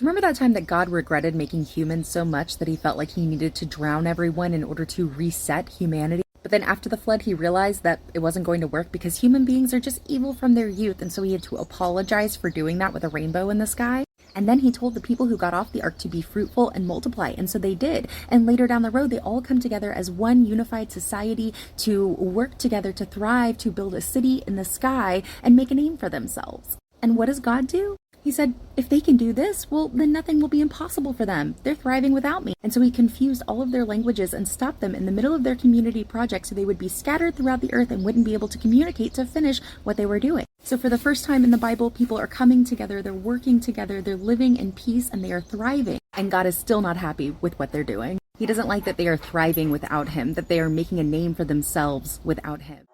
Do you remember that time that God regretted making humans so much that he felt like he needed to drown everyone in order to reset humanity? But then after the flood, he realized that it wasn't going to work because human beings are just evil from their youth, and so he had to apologize for doing that with a rainbow in the sky. And then he told the people who got off the ark to be fruitful and multiply, and so they did. And later down the road, they all come together as one unified society to work together to thrive, to build a city in the sky and make a name for themselves. And what does God do? He said, if they can do this, well, then nothing will be impossible for them. They're thriving without me. And so he confused all of their languages and stopped them in the middle of their community project so they would be scattered throughout the earth and wouldn't be able to communicate to finish what they were doing. So for the first time in the Bible, people are coming together, they're working together, they're living in peace, and they are thriving. And God is still not happy with what they're doing. He doesn't like that they are thriving without him, that they are making a name for themselves without him.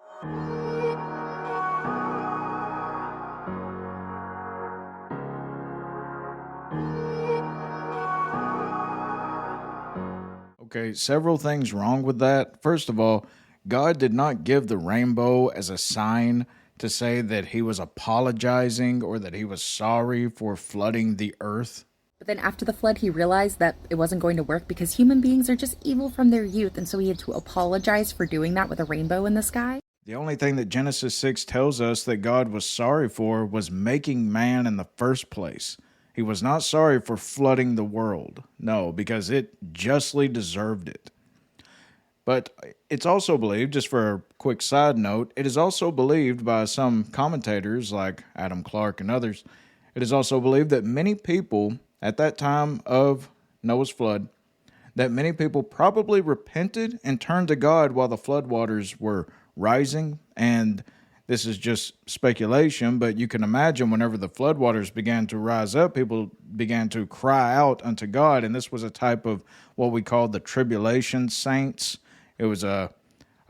Okay, several things wrong with that. First of all, God did not give the rainbow as a sign to say that he was apologizing or that he was sorry for flooding the earth. But then after the flood, he realized that it wasn't going to work because human beings are just evil from their youth, and so he had to apologize for doing that with a rainbow in the sky. The only thing that Genesis 6 tells us that God was sorry for was making man in the first place. He was not sorry for flooding the world. No, because it justly deserved it. But it's also believed, just for a quick side note, it is also believed by some commentators like Adam Clarke and others, it is also believed that many people at that time of Noah's flood, that many people probably repented and turned to God while the floodwaters were rising. And this is just speculation, but you can imagine whenever the floodwaters began to rise up, people began to cry out unto God. And this was a type of what we call the tribulation saints. It was a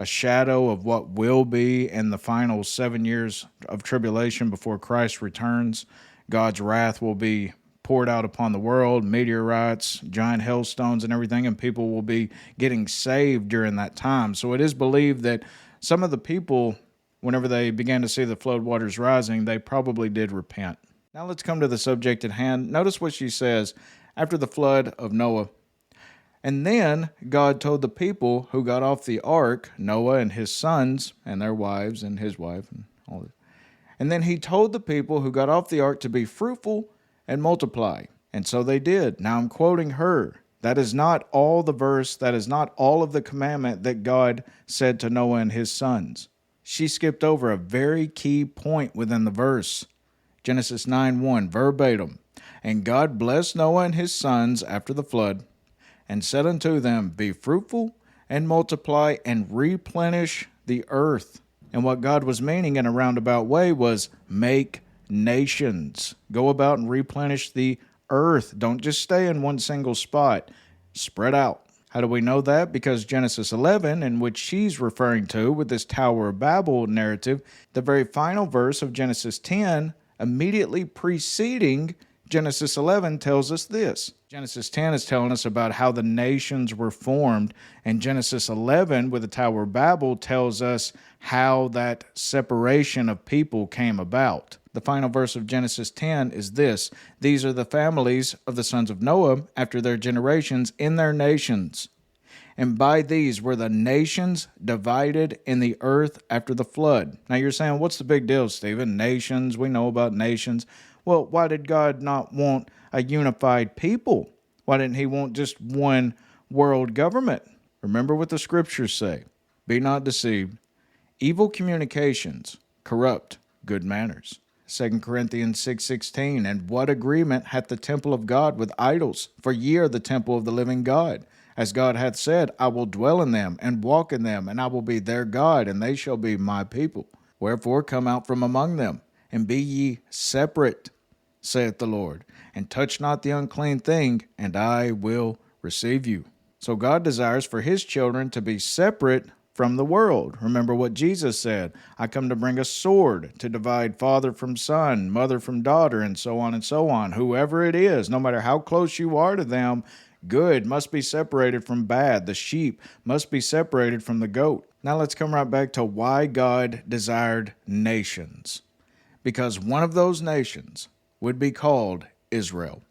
shadow of what will be in the final 7 years of tribulation before Christ returns. God's wrath will be poured out upon the world, meteorites, giant hailstones and everything, and people will be getting saved during that time. So it is believed that some of the people, whenever they began to see the floodwaters rising, they probably did repent. Now let's come to the subject at hand. Notice what she says after the flood of Noah. And then God told the people who got off the ark, Noah and his sons and their wives and his wife and all this. And then he told the people who got off the ark to be fruitful and multiply. And so they did. Now I'm quoting her. That is not all the verse. That is not all of the commandment that God said to Noah and his sons. She skipped over a very key point within the verse. Genesis 9:1, verbatim. And God blessed Noah and his sons after the flood, and said unto them, be fruitful and multiply and replenish the earth. And what God was meaning in a roundabout way was make nations. Go about and replenish the earth. Don't just stay in one single spot. Spread out. How do we know that? Because Genesis 11, in which she's referring to with this Tower of Babel narrative, the very final verse of Genesis 10, immediately preceding Genesis 11, tells us this. Genesis 10 is telling us about how the nations were formed, and Genesis 11 with the Tower of Babel tells us how that separation of people came about. The final verse of Genesis 10 is this. These are the families of the sons of Noah after their generations in their nations. And by these were the nations divided in the earth after the flood. Now you're saying, what's the big deal, Stephen? Nations, we know about nations. Well, why did God not want a unified people? Why didn't he want just one world government? Remember what the scriptures say. Be not deceived. Evil communications corrupt good manners. 2 Corinthians 6:16, and what agreement hath the temple of God with idols? For ye are the temple of the living God. As God hath said, I will dwell in them and walk in them, and I will be their God, and they shall be my people. Wherefore come out from among them, and be ye separate, saith the Lord, and touch not the unclean thing, and I will receive you. So God desires for his children to be separate from the world. Remember what Jesus said, I come to bring a sword to divide father from son, mother from daughter, and so on and so on. Whoever it is, no matter how close you are to them, good must be separated from bad. The sheep must be separated from the goat. Now let's come right back to why God desired nations. Because one of those nations would be called Israel.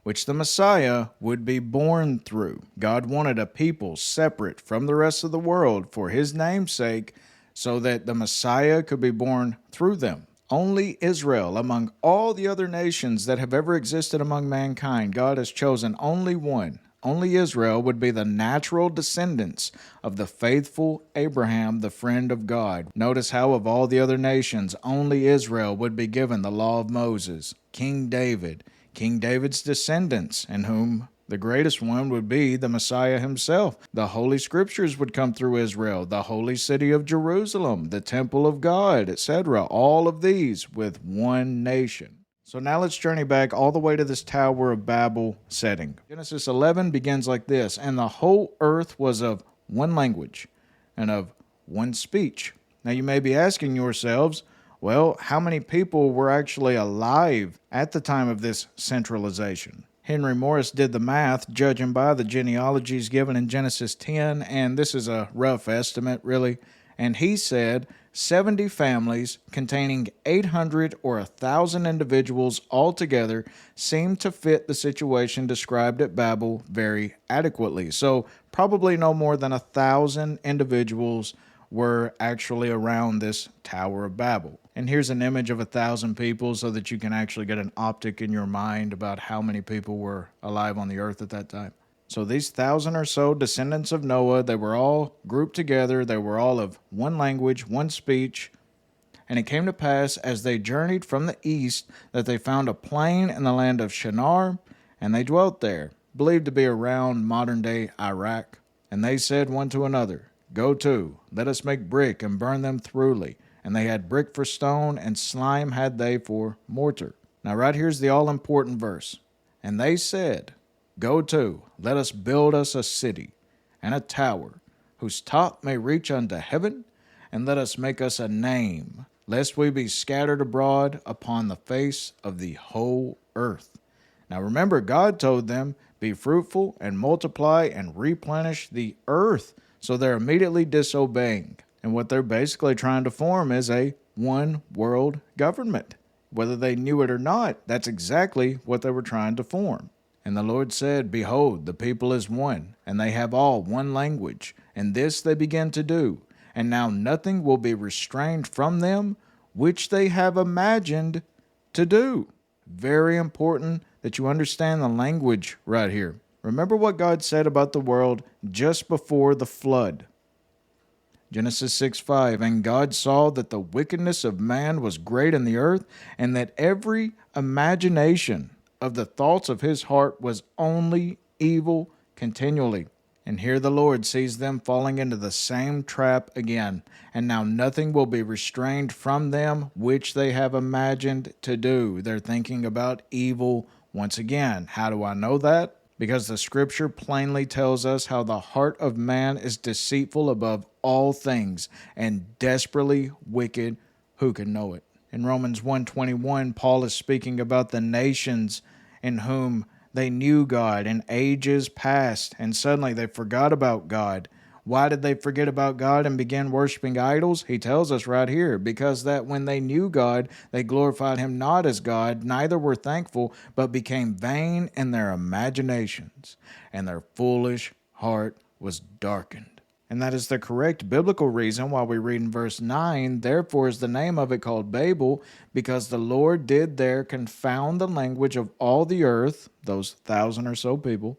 which the Messiah would be born through. God wanted a people separate from the rest of the world for his name's sake, so that the Messiah could be born through them. Only Israel, among all the other nations that have ever existed among mankind, God has chosen only one. Only Israel would be the natural descendants of the faithful Abraham, the friend of God. Notice how of all the other nations, only Israel would be given the law of Moses. King David's descendants, in whom the greatest one would be the Messiah himself. The Holy Scriptures would come through Israel, the holy city of Jerusalem, the temple of God, etc. All of these with one nation. So now let's journey back all the way to this Tower of Babel setting. Genesis 11 begins like this, and the whole earth was of one language and of one speech. Now you may be asking yourselves, well, how many people were actually alive at the time of this centralization? Henry Morris did the math, judging by the genealogies given in Genesis 10, and this is a rough estimate, really, and he said 70 families containing 800 or 1,000 individuals altogether seemed to fit the situation described at Babel very adequately. So probably no more than 1,000 individuals were actually around this Tower of Babel. And here's an image of 1,000 people so that you can actually get an optic in your mind about how many people were alive on the earth at that time. So these 1,000 or so descendants of Noah, they were all grouped together. They were all of one language, one speech. And it came to pass as they journeyed from the east that they found a plain in the land of Shinar, and they dwelt there, believed to be around modern-day Iraq. And they said one to another, Go to, let us make brick and burn them thoroughly. And they had brick for stone, and slime had they for mortar. Now right here's the all-important verse. And they said, Go to, let us build us a city and a tower, whose top may reach unto heaven, and let us make us a name, lest we be scattered abroad upon the face of the whole earth. Now remember, God told them, Be fruitful and multiply and replenish the earth. So they're immediately disobeying. And what they're basically trying to form is a one world government. Whether they knew it or not, that's exactly what they were trying to form. And the Lord said, Behold, the people is one, and they have all one language, and this they begin to do. And now nothing will be restrained from them, which they have imagined to do. Very important that you understand the language right here. Remember what God said about the world just before the flood. Genesis 6:5, And God saw that the wickedness of man was great in the earth, and that every imagination of the thoughts of his heart was only evil continually. And here the Lord sees them falling into the same trap again. And now nothing will be restrained from them which they have imagined to do. They're thinking about evil once again. How do I know that? Because the scripture plainly tells us how the heart of man is deceitful above all things and desperately wicked. Who can know it? In Romans 1:21, Paul is speaking about the nations in whom they knew God in ages past, and suddenly they forgot about God. Why did they forget about God and begin worshiping idols? He tells us right here, because that when they knew God, they glorified him not as God, neither were thankful, but became vain in their imaginations, and their foolish heart was darkened. And that is the correct biblical reason why we read in verse 9, Therefore is the name of it called Babel, because the Lord did there confound the language of all the earth, those 1,000 or so people,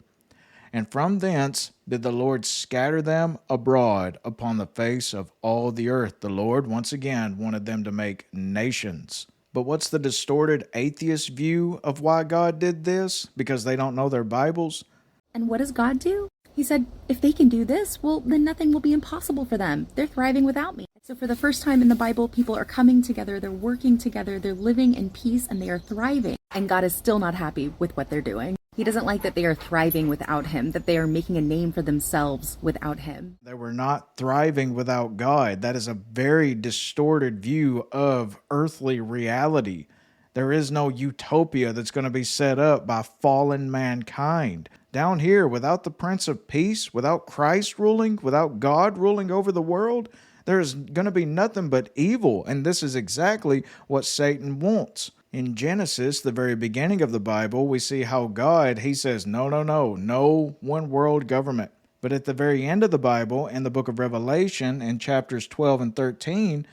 and from thence did the Lord scatter them abroad upon the face of all the earth. The Lord, once again, wanted them to make nations. But what's the distorted atheist view of why God did this? Because they don't know their Bibles? And what does God do? He said, if they can do this, well, then nothing will be impossible for them. They're thriving without me. So for the first time in the Bible, people are coming together, they're working together, they're living in peace, and they are thriving. And God is still not happy with what they're doing. He doesn't like that they are thriving without him, that they are making a name for themselves without him. They were not thriving without God. That is a very distorted view of earthly reality. There is no utopia that's going to be set up by fallen mankind. Down here, without the Prince of Peace, without Christ ruling, without God ruling over the world, there's going to be nothing but evil. And this is exactly what Satan wants. In Genesis, the very beginning of the Bible, we see how God, he says, no one world government. But at the very end of the Bible, in the book of Revelation, in chapters 12 and 13,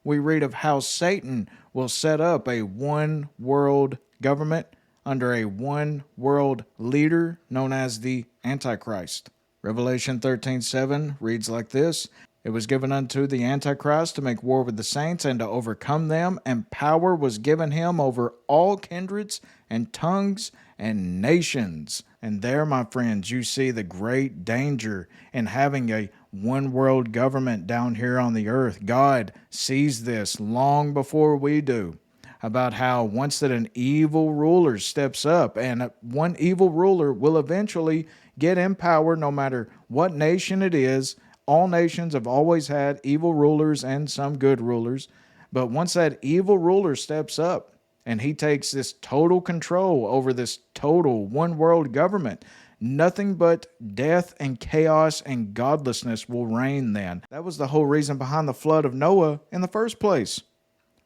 we read of how Satan will set up a one world government under a one world leader known as the Antichrist. Revelation 13:7 reads like this: It was given unto the Antichrist to make war with the saints and to overcome them, and power was given him over all kindreds and tongues and nations. And there, my friends, you see the great danger in having a one world government down here on the earth. God sees this long before we do, about how once that an evil ruler steps up, and one evil ruler will eventually get in power no matter what nation it is. All nations have always had evil rulers and some good rulers. But once that evil ruler steps up and he takes this total control over this total one world government, nothing but death and chaos and godlessness will reign then. That was the whole reason behind the flood of Noah in the first place.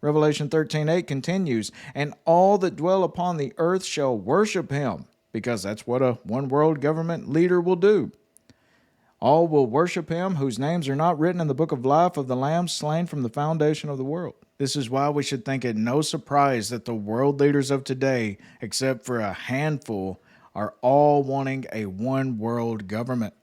Revelation 13:8 continues, and all that dwell upon the earth shall worship him, because that's what a one world government leader will do. All will worship him whose names are not written in the book of life of the Lamb slain from the foundation of the world. This is why we should think it no surprise that the world leaders of today, except for a handful, are all wanting a one world government.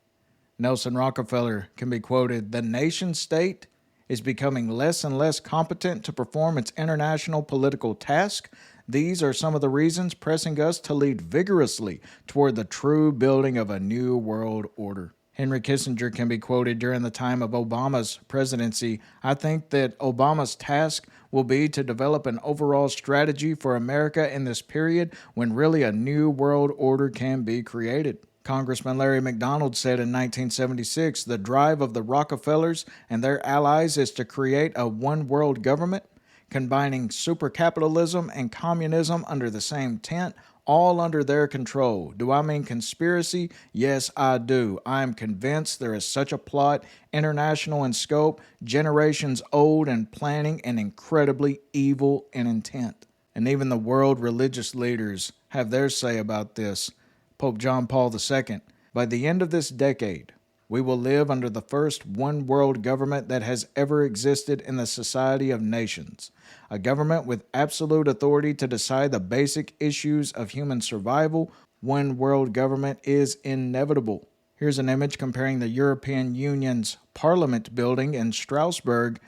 Nelson Rockefeller can be quoted, "The nation state is becoming less and less competent to perform its international political task. These are some of the reasons pressing us to lead vigorously toward the true building of a new world order." Henry Kissinger can be quoted during the time of Obama's presidency. "I think that Obama's task will be to develop an overall strategy for America in this period when really a new world order can be created." Congressman Larry McDonald said in 1976, "The drive of the Rockefellers and their allies is to create a one world government, combining supercapitalism and communism under the same tent, all under their control. Do I mean conspiracy? Yes, I do. I am convinced there is such a plot, international in scope, generations old in planning, and incredibly evil in intent." And even the world religious leaders have their say about this. Pope John Paul II, "By the end of this decade, we will live under the first one world government that has ever existed in the society of nations. A government with absolute authority to decide the basic issues of human survival. One world government is inevitable." Here's an image comparing the European Union's Parliament building in Strasbourg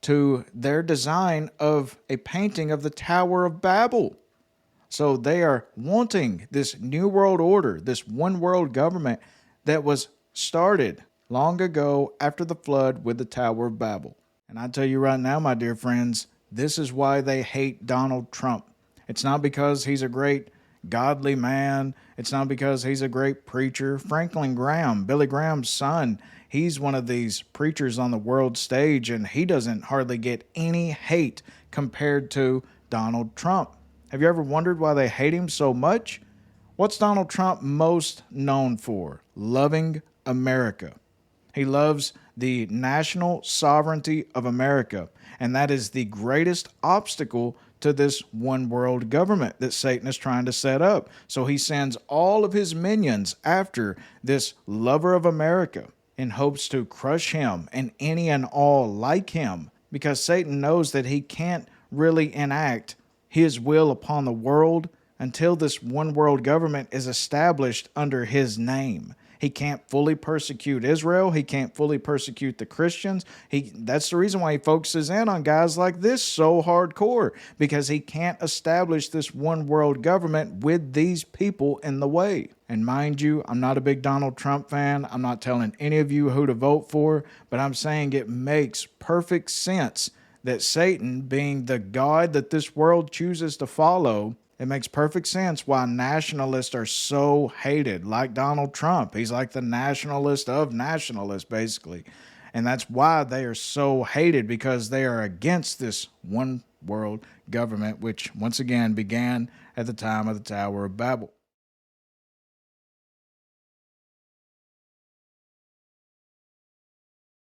to their design of a painting of the Tower of Babel. So they are wanting this new world order, this one world government that was started long ago after the flood with the Tower of Babel. And I tell you right now, my dear friends, this is why they hate Donald Trump. It's not because he's a great godly man. It's not because he's a great preacher. Franklin Graham, Billy Graham's son, he's one of these preachers on the world stage, and he doesn't hardly get any hate compared to Donald Trump. Have you ever wondered why they hate him so much? What's Donald Trump most known for? Loving America. He loves the national sovereignty of America, and that is the greatest obstacle to this one world government that Satan is trying to set up. So he sends all of his minions after this lover of America in hopes to crush him and any and all like him, because Satan knows that he can't really enact his will upon the world until this one world government is established under his name. He can't fully persecute Israel. He can't fully persecute the Christians. That's the reason why he focuses in on guys like this so hardcore, because he can't establish this one world government with these people in the way. And mind you, I'm not a big Donald Trump fan. I'm not telling any of you who to vote for, but I'm saying it makes perfect sense that Satan, being the God that this world chooses to follow, it makes perfect sense why nationalists are so hated, like Donald Trump. He's like the nationalist of nationalists, basically. And that's why they are so hated, because they are against this one world government, which once again began at the time of the Tower of Babel.